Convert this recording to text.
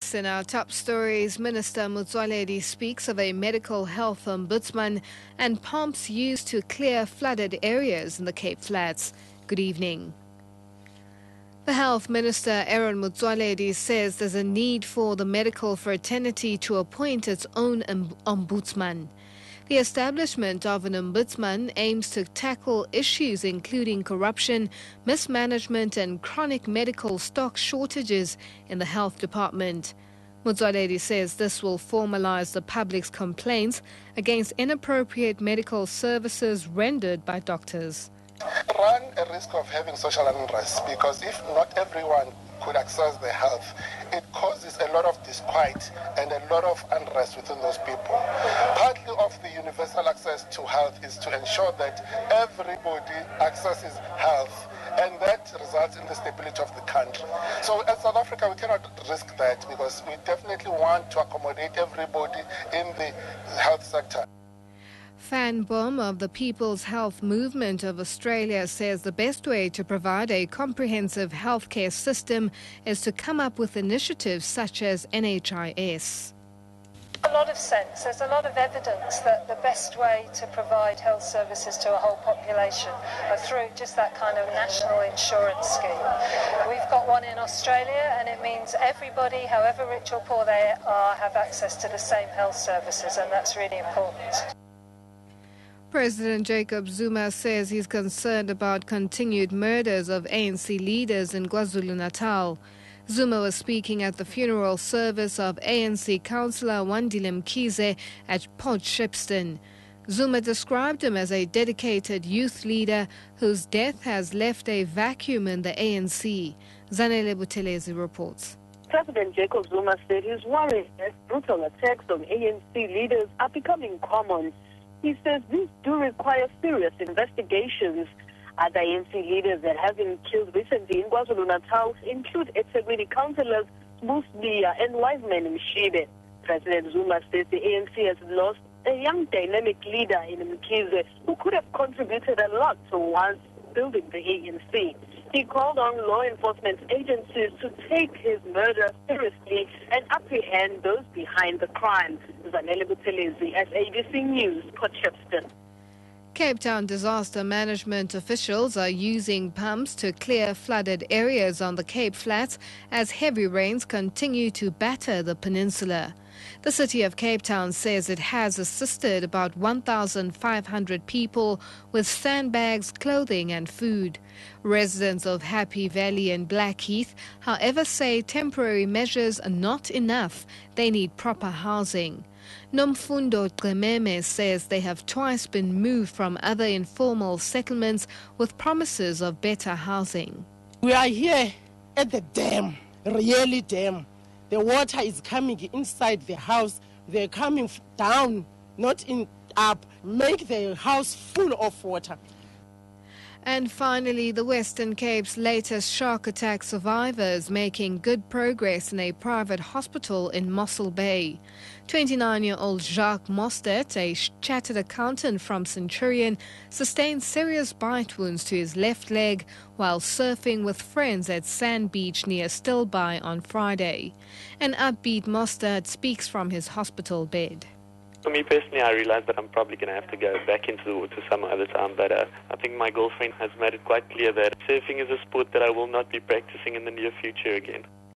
Next, in our top stories, Minister Motsoaledi speaks of a medical health ombudsman and pumps used to clear flooded areas in the Cape Flats. Good evening. The Health Minister, Aaron Motsoaledi, says there's a need for the medical fraternity to appoint its own ombudsman. The establishment of an ombudsman aims to tackle issues including corruption, mismanagement and chronic medical stock shortages in the health department. Motsoaledi says this will formalize the public's complaints against inappropriate medical services rendered by doctors. Run a risk of having social unrest, because if not everyone could access their health, it causes a lot of disquiet and a lot of unrest within those people. Partly of the universal access to health is to ensure that everybody accesses health, and that results in the stability of the country. So as South Africa, we cannot risk that, because we definitely want to accommodate everybody in the health sector. Fan Bom of the People's Health Movement of Australia says the best way to provide a comprehensive healthcare system is to come up with initiatives such as NHIS. A lot of sense. There's a lot of evidence that the best way to provide health services to a whole population are through just that kind of national insurance scheme. We've got one in Australia, and it means everybody, however rich or poor they are, have access to the same health services, and that's really important. President Jacob Zuma says he's concerned about continued murders of ANC leaders in KwaZulu-Natal. Zuma was speaking at the funeral service of ANC councillor Wandile Mkhize at Port Shepstone. Zuma described him as a dedicated youth leader whose death has left a vacuum in the ANC. Zanele Buthelezi reports. President Jacob Zuma said he's worried that brutal attacks on ANC leaders are becoming common. He says these do require serious investigations. Other ANC leaders that have been killed recently in KwaZulu-Natal include eThekwini councillors Busbiya and Wiseman Mshibe. President Zuma says the ANC has lost a young dynamic leader in Mkhize who could have contributed a lot towards building the ANC. He called on law enforcement agencies to take his murder seriously and apprehend those behind the crime. Zanele Buthelezi, SABC News, Port Shepstone. Cape Town disaster management officials are using pumps to clear flooded areas on the Cape Flats as heavy rains continue to batter the peninsula. The city of Cape Town says it has assisted about 1,500 people with sandbags, clothing and food. Residents of Happy Valley and Blackheath, however, say temporary measures are not enough. They need proper housing. Nomfundo Qememe says they have twice been moved from other informal settlements with promises of better housing. We are here at the dam, really dam. The water is coming inside the house. They're coming down, not up, make the house full of water. And finally, the Western Cape's latest shark attack survivors making good progress in a private hospital in Mossel Bay. 29-year-old Jacques Mostert, a chartered accountant from Centurion, sustained serious bite wounds to his left leg while surfing with friends at Sand Beach near Stilbaai on Friday. An upbeat Mostert speaks from his hospital bed. For me personally, I realized that I'm probably going to have to go back into the water some other time, but I think my girlfriend has made it quite clear that surfing is a sport that I will not be practicing in the near future again.